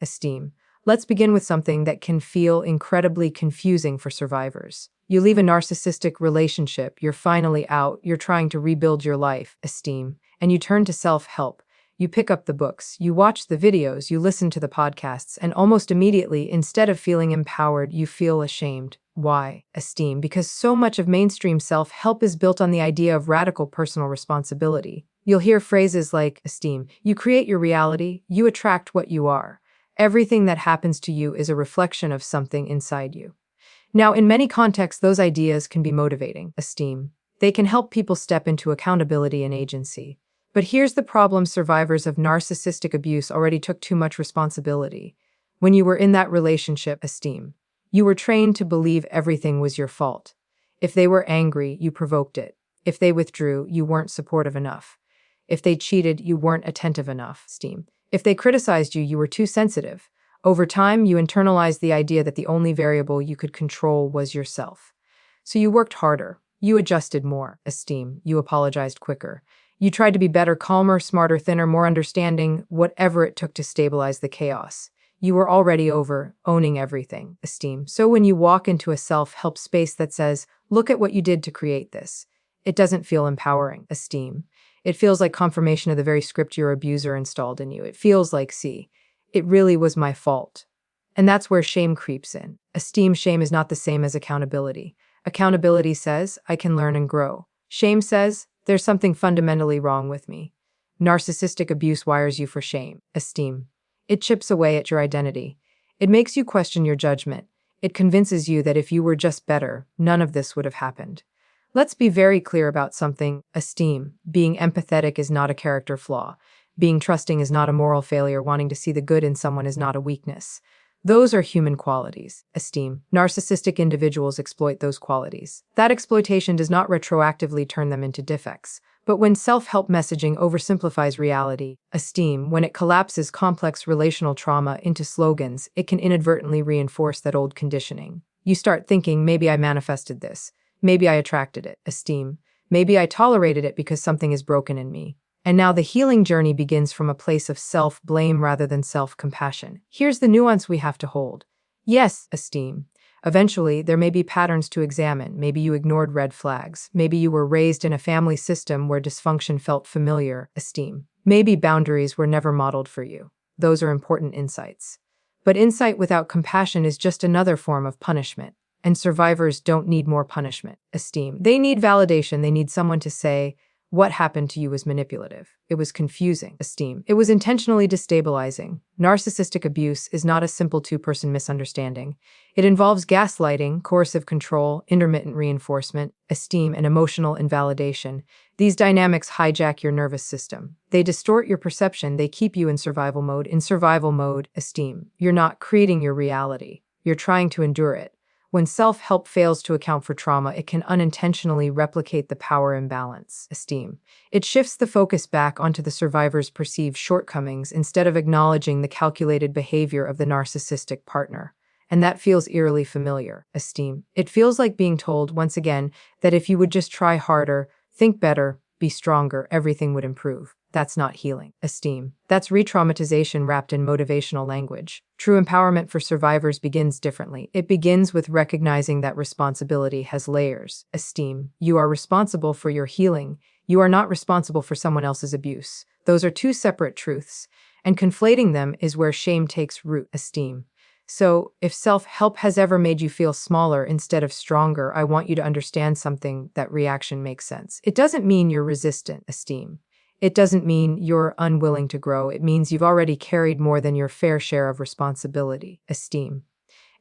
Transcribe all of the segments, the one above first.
esteem. Let's begin with something that can feel incredibly confusing for survivors. You leave a narcissistic relationship, you're finally out, you're trying to rebuild your life, esteem, and you turn to self-help. You pick up the books, you watch the videos, you listen to the podcasts, and almost immediately, instead of feeling empowered, you feel ashamed. Why? Esteem. Because so much of mainstream self-help is built on the idea of radical personal responsibility. You'll hear phrases like, esteem, you create your reality, you attract what you are. Everything that happens to you is a reflection of something inside you. Now, in many contexts, those ideas can be motivating, esteem. They can help people step into accountability and agency. But here's the problem: survivors of narcissistic abuse already took too much responsibility. When you were in that relationship, esteem, you were trained to believe everything was your fault. If they were angry, you provoked it. If they withdrew, you weren't supportive enough. If they cheated, you weren't attentive enough, esteem. If they criticized you, you were too sensitive. Over time, you internalized the idea that the only variable you could control was yourself. So you worked harder. You adjusted more, esteem. You apologized quicker. You tried to be better, calmer, smarter, thinner, more understanding, whatever it took to stabilize the chaos. You were already owning everything, esteem. So when you walk into a self-help space that says, look at what you did to create this, it doesn't feel empowering, esteem. It feels like confirmation of the very script your abuser installed in you. It feels like, see, it really was my fault. And that's where shame creeps in. Esteem. Shame is not the same as accountability. Accountability says, I can learn and grow. Shame says, there's something fundamentally wrong with me. Narcissistic abuse wires you for shame, esteem. It chips away at your identity. It makes you question your judgment. It convinces you that if you were just better, none of this would have happened. Let's be very clear about something, esteem. Being empathetic is not a character flaw. Being trusting is not a moral failure. Wanting to see the good in someone is not a weakness. Those are human qualities, esteem. Narcissistic individuals exploit those qualities. That exploitation does not retroactively turn them into defects. But when self-help messaging oversimplifies reality, esteem, when it collapses complex relational trauma into slogans, it can inadvertently reinforce that old conditioning. You start thinking, maybe I manifested this. Maybe I attracted it, esteem. Maybe I tolerated it because something is broken in me. And now the healing journey begins from a place of self-blame rather than self-compassion. Here's the nuance we have to hold. Yes, esteem. Eventually, there may be patterns to examine. Maybe you ignored red flags. Maybe you were raised in a family system where dysfunction felt familiar, esteem. Maybe boundaries were never modeled for you. Those are important insights. But insight without compassion is just another form of punishment. And survivors don't need more punishment, esteem. They need validation. They need someone to say, what happened to you was manipulative. It was confusing, esteem. It was intentionally destabilizing. Narcissistic abuse is not a simple two-person misunderstanding. It involves gaslighting, coercive control, intermittent reinforcement, esteem, and emotional invalidation. These dynamics hijack your nervous system. They distort your perception. They keep you in survival mode. In survival mode, esteem, you're not creating your reality. You're trying to endure it. When self-help fails to account for trauma, it can unintentionally replicate the power imbalance, esteem. It shifts the focus back onto the survivor's perceived shortcomings instead of acknowledging the calculated behavior of the narcissistic partner. And that feels eerily familiar, esteem. It feels like being told, once again, that if you would just try harder, think better, be stronger, everything would improve. That's not healing, esteem. That's re-traumatization wrapped in motivational language. True empowerment for survivors begins differently. It begins with recognizing that responsibility has layers. Esteem. You are responsible for your healing. You are not responsible for someone else's abuse. Those are two separate truths, and conflating them is where shame takes root, esteem. So, if self-help has ever made you feel smaller instead of stronger, I want you to understand something: that reaction makes sense. It doesn't mean you're resistant, esteem. It doesn't mean you're unwilling to grow. It means you've already carried more than your fair share of responsibility, esteem.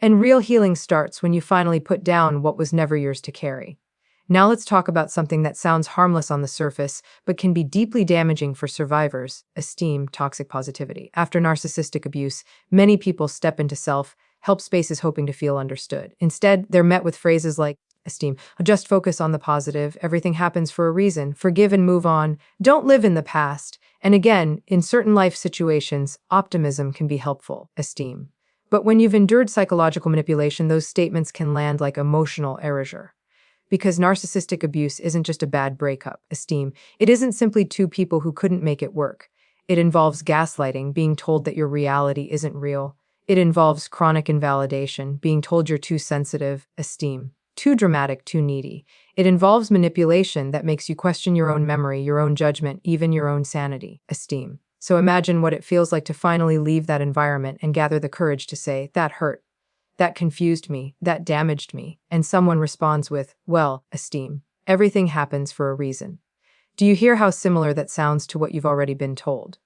And real healing starts when you finally put down what was never yours to carry. Now let's talk about something that sounds harmless on the surface, but can be deeply damaging for survivors: esteem, toxic positivity. After narcissistic abuse, many people step into self-help spaces hoping to feel understood. Instead, they're met with phrases like, esteem, just focus on the positive, everything happens for a reason, forgive and move on, don't live in the past. And again, in certain life situations, optimism can be helpful, esteem. But when you've endured psychological manipulation, those statements can land like emotional erasure. Because narcissistic abuse isn't just a bad breakup, esteem. It isn't simply two people who couldn't make it work. It involves gaslighting, being told that your reality isn't real. It involves chronic invalidation, being told you're too sensitive, esteem, too dramatic, too needy. It involves manipulation that makes you question your own memory, your own judgment, even your own sanity, esteem. So imagine what it feels like to finally leave that environment and gather the courage to say, that hurt, that confused me, that damaged me. And someone responds with, well, esteem. Everything happens for a reason. Do you hear how similar that sounds to what you've already been told?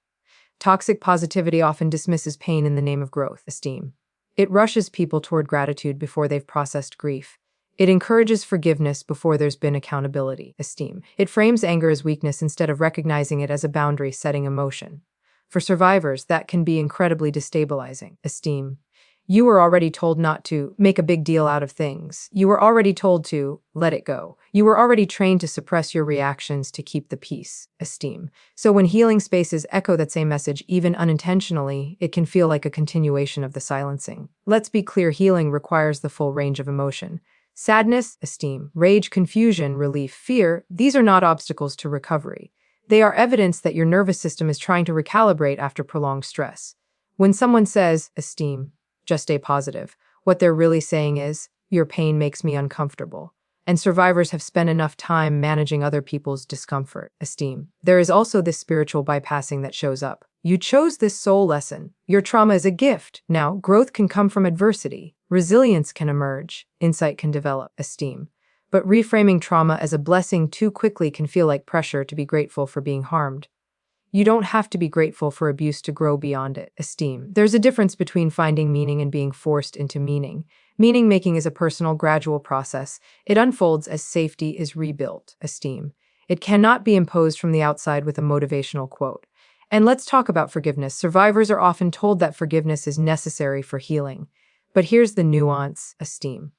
Toxic positivity often dismisses pain in the name of growth, esteem. It rushes people toward gratitude before they've processed grief. It encourages forgiveness before there's been accountability, esteem. It frames anger as weakness instead of recognizing it as a boundary-setting emotion. For survivors, that can be incredibly destabilizing, esteem. You were already told not to make a big deal out of things. You were already told to let it go. You were already trained to suppress your reactions to keep the peace, esteem. So when healing spaces echo that same message, even unintentionally, it can feel like a continuation of the silencing. Let's be clear, healing requires the full range of emotion. Sadness, esteem, rage, confusion, relief, fear, these are not obstacles to recovery. They are evidence that your nervous system is trying to recalibrate after prolonged stress. When someone says, esteem, just stay positive, what they're really saying is, your pain makes me uncomfortable. And survivors have spent enough time managing other people's discomfort, esteem. There is also this spiritual bypassing that shows up. You chose this soul lesson. Your trauma is a gift. Now, growth can come from adversity. Resilience can emerge. Insight can develop, esteem. But reframing trauma as a blessing too quickly can feel like pressure to be grateful for being harmed. You don't have to be grateful for abuse to grow beyond it, esteem. There's a difference between finding meaning and being forced into meaning. Meaning making is a personal, gradual process. It unfolds as safety is rebuilt, esteem. It cannot be imposed from the outside with a motivational quote. And let's talk about forgiveness. Survivors are often told that forgiveness is necessary for healing. But here's the nuance, esteem.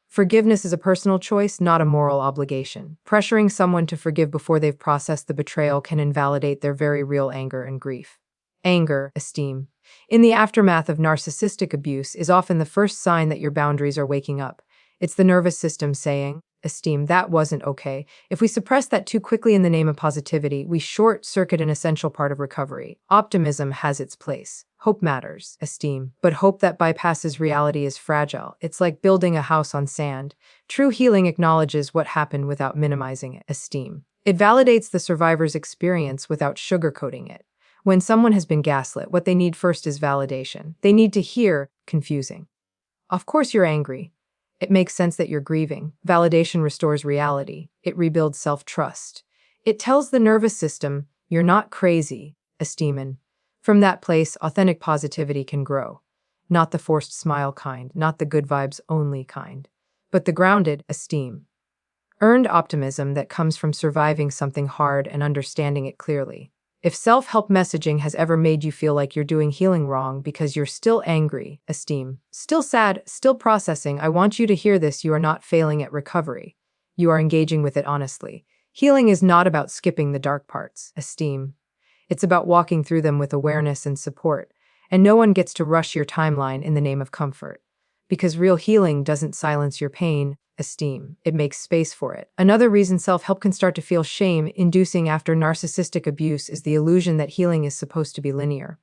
Forgiveness is a personal choice, not a moral obligation. Pressuring someone to forgive before they've processed the betrayal can invalidate their very real anger and grief. Anger, esteem, in the aftermath of narcissistic abuse is often the first sign that your boundaries are waking up. It's the nervous system saying, esteem, that wasn't okay. If we suppress that too quickly in the name of positivity, we short-circuit an essential part of recovery. Optimism has its place. Hope matters, esteem. But hope that bypasses reality is fragile. It's like building a house on sand. True healing acknowledges what happened without minimizing it, esteem. It validates the survivor's experience without sugarcoating it. When someone has been gaslit, what they need first is validation. They need to hear, confusing. Of course you're angry. It makes sense that you're grieving. Validation restores reality. It rebuilds self-trust. It tells the nervous system, you're not crazy, esteem. And from that place, authentic positivity can grow. Not the forced smile kind, not the good vibes only kind, but the grounded, esteem. Earned optimism that comes from surviving something hard and understanding it clearly. If self-help messaging has ever made you feel like you're doing healing wrong because you're still angry, esteem, still sad, still processing, I want you to hear this: you are not failing at recovery. You are engaging with it honestly. Healing is not about skipping the dark parts, esteem. It's about walking through them with awareness and support, and no one gets to rush your timeline in the name of comfort. Because real healing doesn't silence your pain, esteem. It makes space for it. Another reason self-help can start to feel shame-inducing after narcissistic abuse is the illusion that healing is supposed to be linear.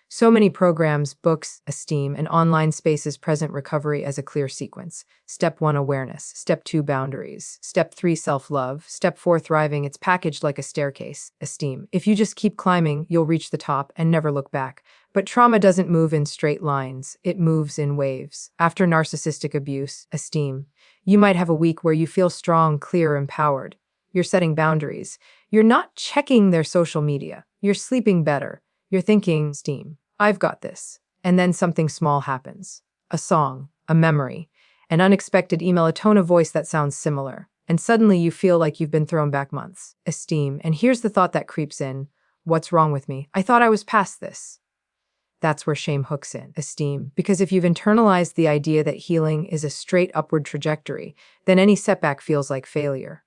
So many programs, books, esteem, and online spaces present recovery as a clear sequence. Step 1, awareness. Step 2, boundaries. Step 3, self-love. Step 4, thriving. It's packaged like a staircase, esteem. If you just keep climbing, you'll reach the top and never look back. But trauma doesn't move in straight lines. It moves in waves. After narcissistic abuse, esteem, you might have a week where you feel strong, clear, empowered. You're setting boundaries. You're not checking their social media. You're sleeping better. You're thinking, esteem, I've got this. And then something small happens. A song, a memory, an unexpected email, a tone of voice that sounds similar. And suddenly you feel like you've been thrown back months. Esteem. And here's the thought that creeps in. What's wrong with me? I thought I was past this. That's where shame hooks in, esteem. Because if you've internalized the idea that healing is a straight upward trajectory, then any setback feels like failure.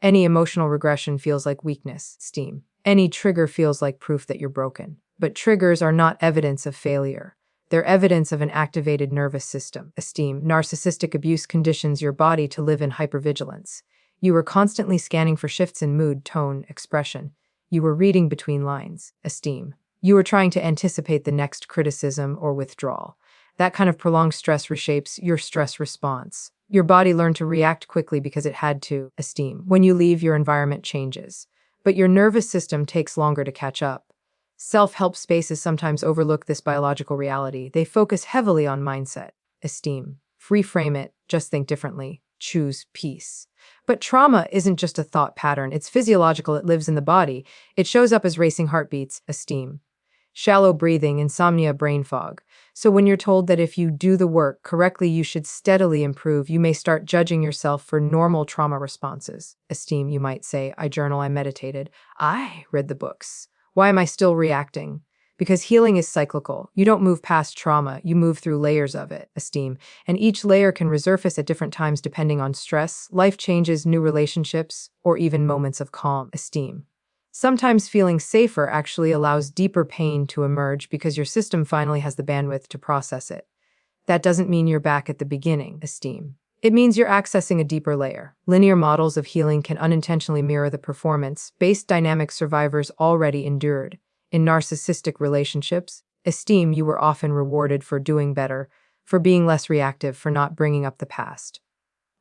Any emotional regression feels like weakness, esteem. Any trigger feels like proof that you're broken. But triggers are not evidence of failure. They're evidence of an activated nervous system, esteem. Narcissistic abuse conditions your body to live in hypervigilance. You were constantly scanning for shifts in mood, tone, expression. You were reading between lines, esteem. You were trying to anticipate the next criticism or withdrawal. That kind of prolonged stress reshapes your stress response. Your body learned to react quickly because it had to. Esteem. When you leave, your environment changes, but your nervous system takes longer to catch up. Self-help spaces sometimes overlook this biological reality. They focus heavily on mindset. Esteem. Reframe it. Just think differently. Choose peace. But trauma isn't just a thought pattern. It's physiological. It lives in the body. It shows up as racing heartbeats. Esteem. Shallow breathing, insomnia, brain fog. So when you're told that if you do the work correctly, you should steadily improve, you may start judging yourself for normal trauma responses. Esteem, you might say, I journal, I meditated, I read the books. Why am I still reacting? Because healing is cyclical. You don't move past trauma, you move through layers of it. Esteem. And each layer can resurface at different times depending on stress, life changes, new relationships, or even moments of calm. Esteem. Sometimes feeling safer actually allows deeper pain to emerge because your system finally has the bandwidth to process it. That doesn't mean you're back at the beginning. Esteem. It means you're accessing a deeper layer. Linear models of healing can unintentionally mirror the performance-based dynamics survivors already endured. In narcissistic relationships, esteem, you were often rewarded for doing better, for being less reactive, for not bringing up the past.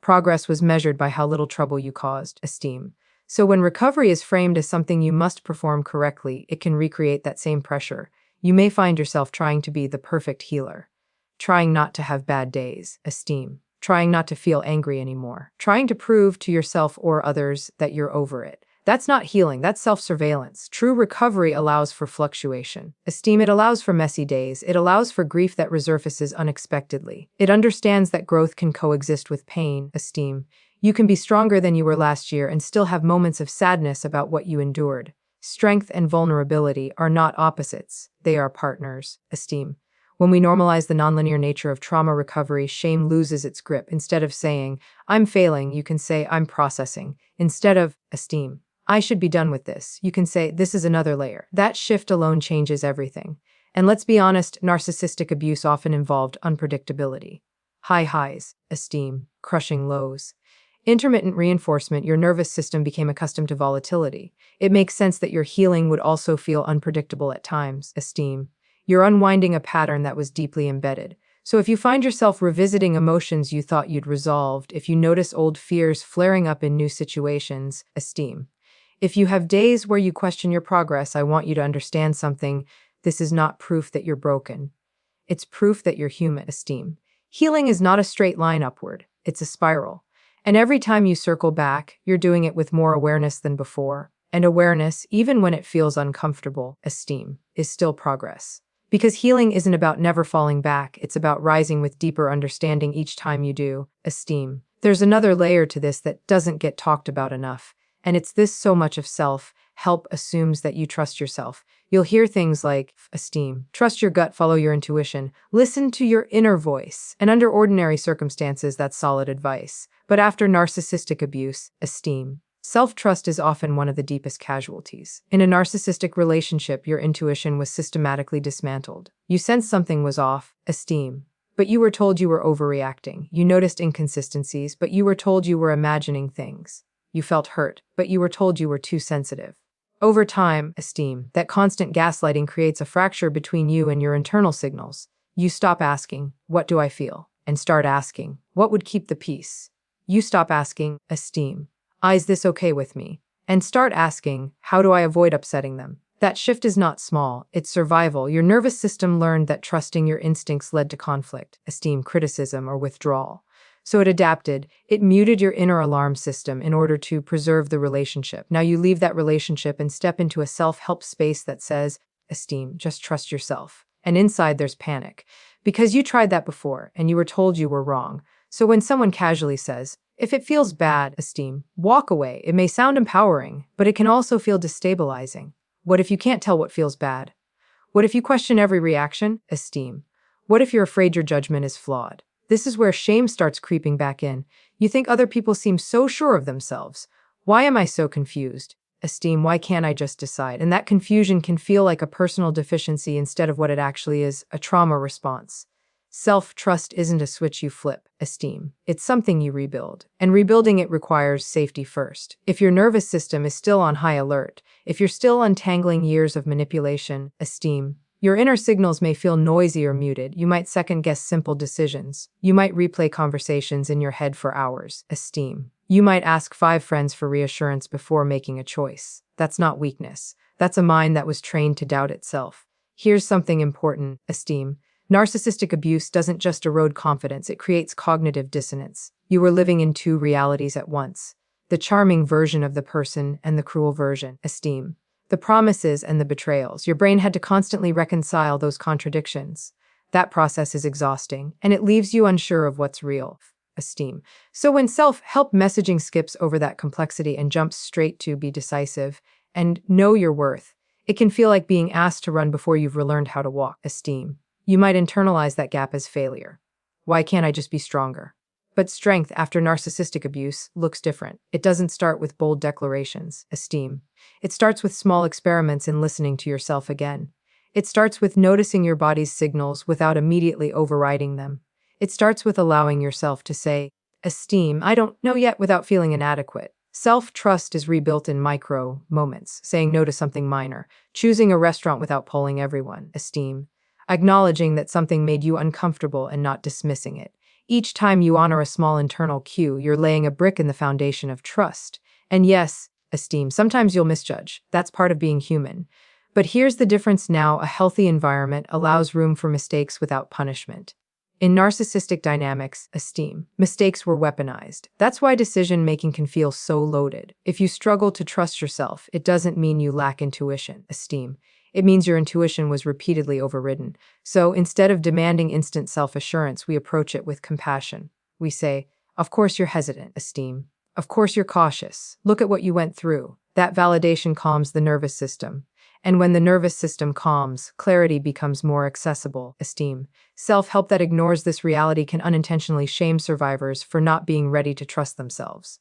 Progress was measured by how little trouble you caused. Esteem. So when recovery is framed as something you must perform correctly, it can recreate that same pressure. You may find yourself trying to be the perfect healer, trying not to have bad days. Esteem. Trying not to feel angry anymore, trying to prove to yourself or others that you're over it. That's not healing, that's self-surveillance. True recovery allows for fluctuation. Esteem, it allows for messy days. It allows for grief that resurfaces unexpectedly. It understands that growth can coexist with pain. Esteem. You can be stronger than you were last year and still have moments of sadness about what you endured. Strength and vulnerability are not opposites. They are partners. Esteem. When we normalize the nonlinear nature of trauma recovery, shame loses its grip. Instead of saying, I'm failing, you can say, I'm processing. Instead of, esteem, I should be done with this, you can say, this is another layer. That shift alone changes everything. And let's be honest, narcissistic abuse often involved unpredictability. High highs, esteem, crushing lows. Intermittent reinforcement, your nervous system became accustomed to volatility. It makes sense that your healing would also feel unpredictable at times. Esteem. You're unwinding a pattern that was deeply embedded. So if you find yourself revisiting emotions you thought you'd resolved, if you notice old fears flaring up in new situations, esteem. If you have days where you question your progress, I want you to understand something. This is not proof that you're broken. It's proof that you're human. Esteem. Healing is not a straight line upward. It's a spiral. And every time you circle back, you're doing it with more awareness than before. And awareness, even when it feels uncomfortable, esteem, is still progress. Because healing isn't about never falling back, it's about rising with deeper understanding each time you do. Esteem. There's another layer to this that doesn't get talked about enough, and it's this: so much of self-help assumes that you trust yourself. You'll hear things like, esteem, trust your gut, follow your intuition, listen to your inner voice, and under ordinary circumstances, that's solid advice. But after narcissistic abuse, esteem, self-trust is often one of the deepest casualties. In a narcissistic relationship, your intuition was systematically dismantled. You sensed something was off, esteem, but you were told you were overreacting. You noticed inconsistencies, but you were told you were imagining things. You felt hurt, but you were told you were too sensitive. Over time, esteem, that constant gaslighting creates a fracture between you and your internal signals. You stop asking, what do I feel? And start asking, what would keep the peace? You stop asking, esteem, is this okay with me? And start asking, how do I avoid upsetting them? That shift is not small, it's survival. Your nervous system learned that trusting your instincts led to conflict, esteem, criticism, or withdrawal. So it adapted. It muted your inner alarm system in order to preserve the relationship. Now you leave that relationship and step into a self-help space that says, esteem, just trust yourself. And inside there's panic. Because you tried that before and you were told you were wrong. So when someone casually says, if it feels bad, esteem, walk away. It may sound empowering, but it can also feel destabilizing. What if you can't tell what feels bad? What if you question every reaction? Esteem. What if you're afraid your judgment is flawed? This is where shame starts creeping back in. You think other people seem so sure of themselves. Why am I so confused? Esteem, why can't I just decide? And that confusion can feel like a personal deficiency instead of what it actually is, a trauma response. Self-trust isn't a switch you flip, esteem. It's something you rebuild. And rebuilding it requires safety first. If your nervous system is still on high alert, if you're still untangling years of manipulation, esteem, your inner signals may feel noisy or muted. You might second-guess simple decisions. You might replay conversations in your head for hours, esteem. You might ask 5 friends for reassurance before making a choice. That's not weakness. That's a mind that was trained to doubt itself. Here's something important, esteem. Narcissistic abuse doesn't just erode confidence, it creates cognitive dissonance. You were living in 2 realities at once. The charming version of the person and the cruel version, esteem. The promises and the betrayals. Your brain had to constantly reconcile those contradictions. That process is exhausting, and it leaves you unsure of what's real, esteem. So when self-help messaging skips over that complexity and jumps straight to be decisive and know your worth, it can feel like being asked to run before you've relearned how to walk, esteem. You might internalize that gap as failure. Why can't I just be stronger? But strength after narcissistic abuse looks different. It doesn't start with bold declarations, esteem. It starts with small experiments in listening to yourself again. It starts with noticing your body's signals without immediately overriding them. It starts with allowing yourself to say, esteem, I don't know yet, without feeling inadequate. Self-trust is rebuilt in micro moments, saying no to something minor, choosing a restaurant without polling everyone, esteem, acknowledging that something made you uncomfortable and not dismissing it. Each time you honor a small internal cue, you're laying a brick in the foundation of trust. And yes, esteem, sometimes you'll misjudge. That's part of being human. But here's the difference now: a healthy environment allows room for mistakes without punishment. In narcissistic dynamics, esteem, mistakes were weaponized. That's why decision-making can feel so loaded. If you struggle to trust yourself, it doesn't mean you lack intuition, esteem. It means your intuition was repeatedly overridden. So instead of demanding instant self-assurance, we approach it with compassion. We say, of course you're hesitant, esteem. Of course you're cautious. Look at what you went through. That validation calms the nervous system. And when the nervous system calms, clarity becomes more accessible, esteem. Self-help that ignores this reality can unintentionally shame survivors for not being ready to trust themselves.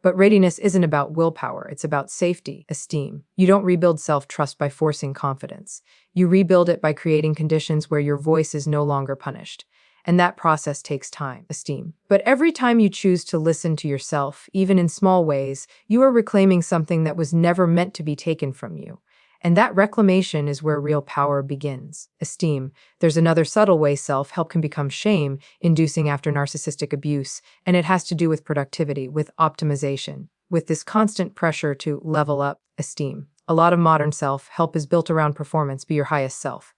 But readiness isn't about willpower, it's about safety, esteem. You don't rebuild self-trust by forcing confidence. You rebuild it by creating conditions where your voice is no longer punished. And that process takes time, esteem. But every time you choose to listen to yourself, even in small ways, you are reclaiming something that was never meant to be taken from you. And that reclamation is where real power begins. Esteem. There's another subtle way self-help can become shame-inducing after narcissistic abuse, and it has to do with productivity, with optimization, with this constant pressure to level up, esteem. A lot of modern self-help is built around performance. Be your highest self.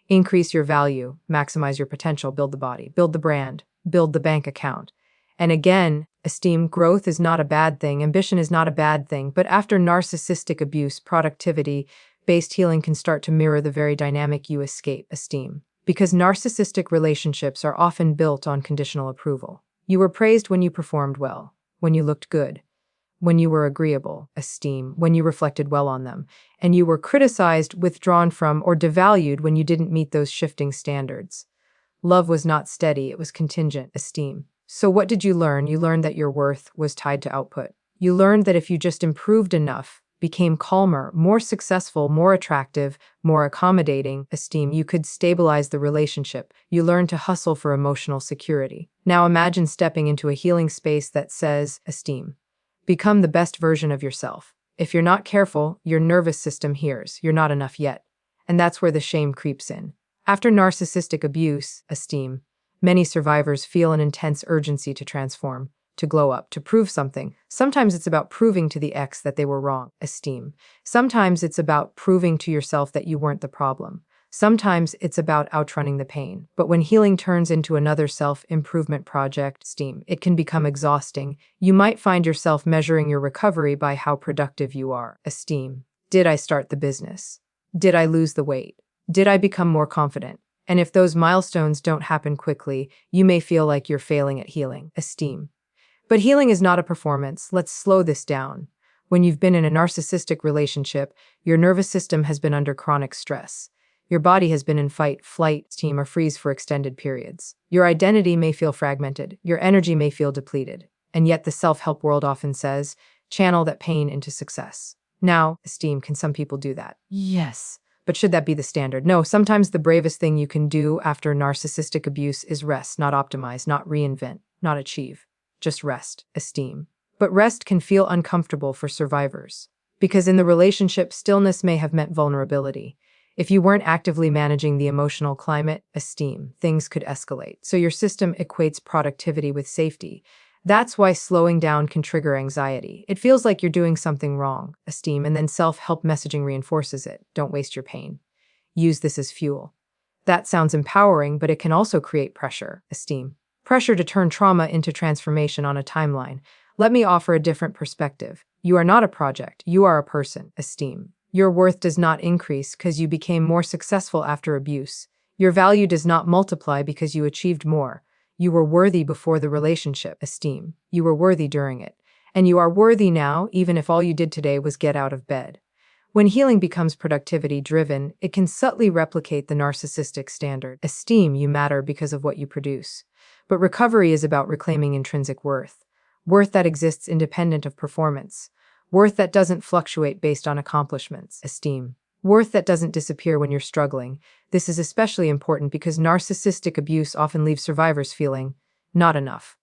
Increase your value, maximize your potential, build the body, build the brand, build the bank account. And again, esteem, growth is not a bad thing, ambition is not a bad thing, but after narcissistic abuse, productivity-based healing can start to mirror the very dynamic you escape, esteem. Because narcissistic relationships are often built on conditional approval. You were praised when you performed well, when you looked good, when you were agreeable, esteem, when you reflected well on them, and you were criticized, withdrawn from, or devalued when you didn't meet those shifting standards. Love was not steady, it was contingent, esteem. So what did you learn? You learned that your worth was tied to output. You learned that if you just improved enough, became calmer, more successful, more attractive, more accommodating, esteem, you could stabilize the relationship. You learned to hustle for emotional security. Now imagine stepping into a healing space that says, esteem, become the best version of yourself. If you're not careful, your nervous system hears, you're not enough yet. And that's where the shame creeps in. After narcissistic abuse, esteem, many survivors feel an intense urgency to transform, to glow up, to prove something. Sometimes it's about proving to the ex that they were wrong, esteem. Sometimes it's about proving to yourself that you weren't the problem. Sometimes it's about outrunning the pain. But when healing turns into another self-improvement project, esteem, it can become exhausting. You might find yourself measuring your recovery by how productive you are, esteem. Did I start the business? Did I lose the weight? Did I become more confident? And if those milestones don't happen quickly, you may feel like you're failing at healing, esteem. But healing is not a performance. Let's slow this down. When you've been in a narcissistic relationship, your nervous system has been under chronic stress. Your body has been in fight, flight, esteem, or freeze for extended periods. Your identity may feel fragmented. Your energy may feel depleted. And yet the self-help world often says, channel that pain into success. Now, esteem, can some people do that? Yes. But But should that be the standard? No, sometimes the bravest thing you can do after narcissistic abuse is rest, not optimize, not reinvent, not achieve. Just rest, esteem. But rest can feel uncomfortable for survivors. Because in the relationship, stillness may have meant vulnerability. If you weren't actively managing the emotional climate, esteem, things could escalate. So your system equates productivity with safety. That's why slowing down can trigger anxiety. It feels like you're doing something wrong, esteem, and then self-help messaging reinforces it. Don't waste your pain. Use this as fuel. That sounds empowering, but it can also create pressure, esteem. Pressure to turn trauma into transformation on a timeline. Let me offer a different perspective. You are not a project, you are a person, esteem. Your worth does not increase because you became more successful after abuse. Your value does not multiply because you achieved more. You were worthy before the relationship, esteem. You were worthy during it. And you are worthy now, even if all you did today was get out of bed. When healing becomes productivity-driven, it can subtly replicate the narcissistic standard. Esteem, you matter because of what you produce. But recovery is about reclaiming intrinsic worth. Worth that exists independent of performance. Worth that doesn't fluctuate based on accomplishments. Esteem. Worth that doesn't disappear when you're struggling. This is especially important because narcissistic abuse often leaves survivors feeling not enough,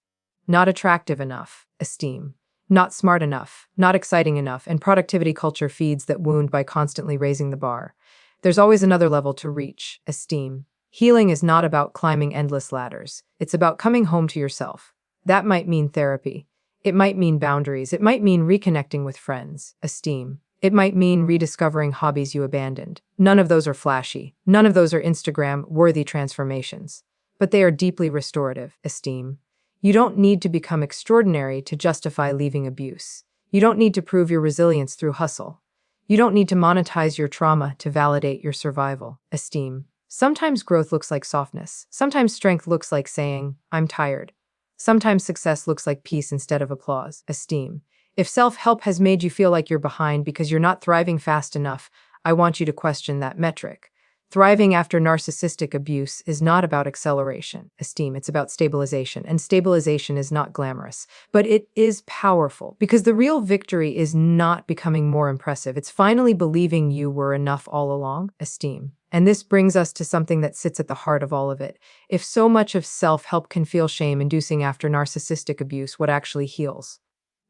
not attractive enough, esteem, not smart enough, not exciting enough, and productivity culture feeds that wound by constantly raising the bar. There's always another level to reach, esteem. Healing is not about climbing endless ladders. It's about coming home to yourself. That might mean therapy. It might mean boundaries. It might mean reconnecting with friends, esteem. It might mean rediscovering hobbies you abandoned. None of those are flashy. None of those are Instagram-worthy transformations. But they are deeply restorative, esteem. You don't need to become extraordinary to justify leaving abuse. You don't need to prove your resilience through hustle. You don't need to monetize your trauma to validate your survival, esteem. Sometimes growth looks like softness. Sometimes strength looks like saying, I'm tired. Sometimes success looks like peace instead of applause, esteem. If self-help has made you feel like you're behind because you're not thriving fast enough, I want you to question that metric. Thriving after narcissistic abuse is not about acceleration, esteem. It's about stabilization, and stabilization is not glamorous, but it is powerful because the real victory is not becoming more impressive. It's finally believing you were enough all along, esteem. And this brings us to something that sits at the heart of all of it. If so much of self-help can feel shame-inducing after narcissistic abuse, what actually heals?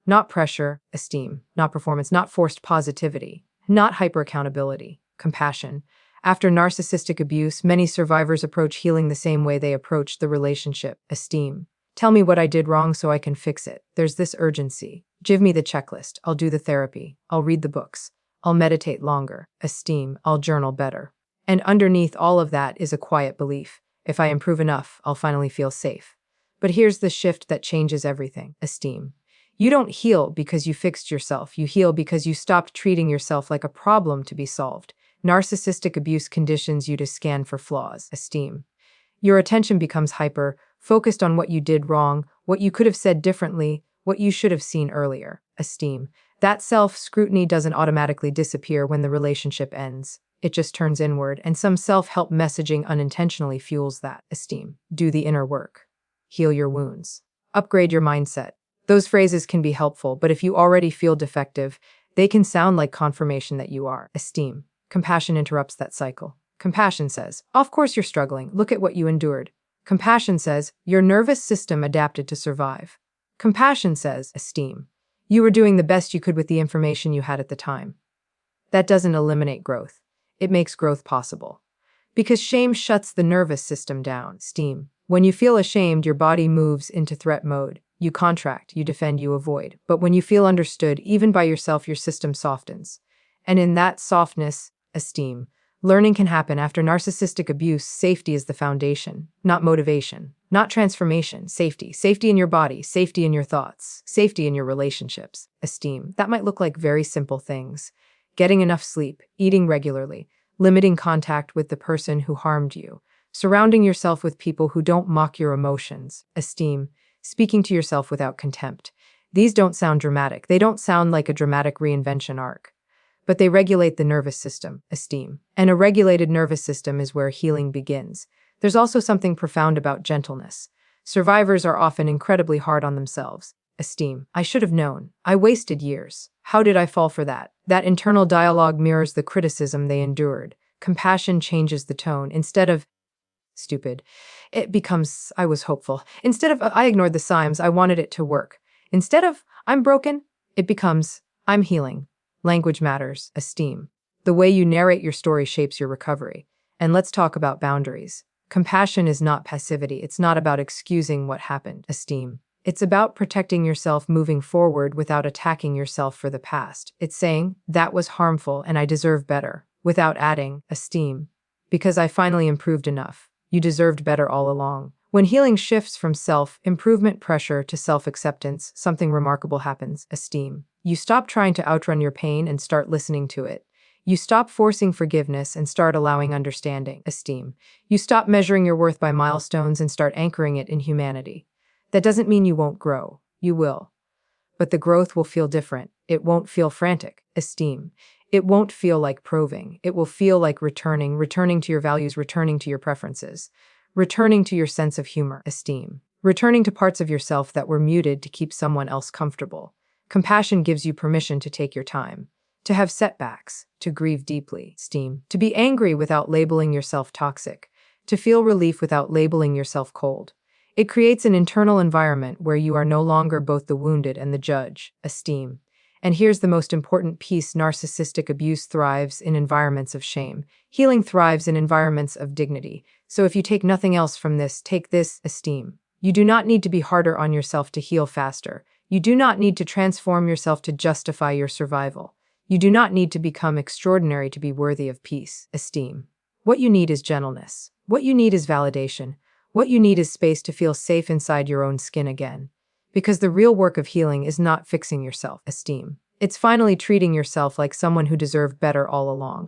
Not pressure, esteem, not performance, not forced positivity, not hyper-accountability, compassion. After narcissistic abuse, many survivors approach healing the same way they approach the relationship, esteem. Tell me what I did wrong so I can fix it. There's this urgency. Give me the checklist. I'll do the therapy. I'll read the books. I'll meditate longer. Esteem. I'll journal better. And underneath all of that is a quiet belief. If I improve enough, I'll finally feel safe. But here's the shift that changes everything, esteem. You don't heal because you fixed yourself. You heal because you stopped treating yourself like a problem to be solved. Narcissistic abuse conditions you to scan for flaws, esteem. Your attention becomes hyper, focused on what you did wrong, what you could have said differently, what you should have seen earlier, esteem. That self-scrutiny doesn't automatically disappear when the relationship ends. It just turns inward, and some self-help messaging unintentionally fuels that, esteem. Do the inner work. Heal your wounds. Upgrade your mindset. Those phrases can be helpful, but if you already feel defective, they can sound like confirmation that you are, esteem. Compassion interrupts that cycle. Compassion says, of course you're struggling. Look at what you endured. Compassion says, your nervous system adapted to survive. Compassion says, esteem. You were doing the best you could with the information you had at the time. That doesn't eliminate growth. It makes growth possible. Because shame shuts the nervous system down, esteem. When you feel ashamed, your body moves into threat mode. You contract, you defend, you avoid. But when you feel understood, even by yourself, your system softens. And in that softness, esteem, learning can happen. After narcissistic abuse, safety is the foundation, not motivation, not transformation, safety. Safety in your body, safety in your thoughts, safety in your relationships, esteem. That might look like very simple things. Getting enough sleep, eating regularly, limiting contact with the person who harmed you, surrounding yourself with people who don't mock your emotions, esteem, speaking to yourself without contempt. These don't sound dramatic. They don't sound like a dramatic reinvention arc. But they regulate the nervous system, esteem. And a regulated nervous system is where healing begins. There's also something profound about gentleness. Survivors are often incredibly hard on themselves. Esteem. I should have known. I wasted years. How did I fall for that? That internal dialogue mirrors the criticism they endured. Compassion changes the tone. Instead of stupid, it becomes I was hopeful. Instead of I ignored the signs, I wanted it to work. Instead of I'm broken, it becomes I'm healing. Language matters, esteem. The way you narrate your story shapes your recovery. And let's talk about boundaries. Compassion is not passivity. It's not about excusing what happened, esteem. It's about protecting yourself moving forward without attacking yourself for the past. It's saying, that was harmful and I deserve better, without adding, esteem. Because I finally improved enough. You deserved better all along. When healing shifts from self-improvement pressure to self-acceptance, something remarkable happens, esteem. You stop trying to outrun your pain and start listening to it. You stop forcing forgiveness and start allowing understanding, esteem. You stop measuring your worth by milestones and start anchoring it in humanity. That doesn't mean you won't grow. You will. But the growth will feel different. It won't feel frantic, esteem. It won't feel like proving. It will feel like returning to your values, returning to your preferences, returning to your sense of humor, esteem, returning to parts of yourself that were muted to keep someone else comfortable. Compassion gives you permission to take your time, to have setbacks, to grieve deeply, esteem, to be angry without labeling yourself toxic, to feel relief without labeling yourself cold. It creates an internal environment where you are no longer both the wounded and the judge, esteem. And here's the most important piece: narcissistic abuse thrives in environments of shame. Healing thrives in environments of dignity. So if you take nothing else from this, take this, esteem. You do not need to be harder on yourself to heal faster. You do not need to transform yourself to justify your survival. You do not need to become extraordinary to be worthy of peace, esteem. What you need is gentleness. What you need is validation. What you need is space to feel safe inside your own skin again. Because the real work of healing is not fixing yourself, esteem. It's finally treating yourself like someone who deserved better all along.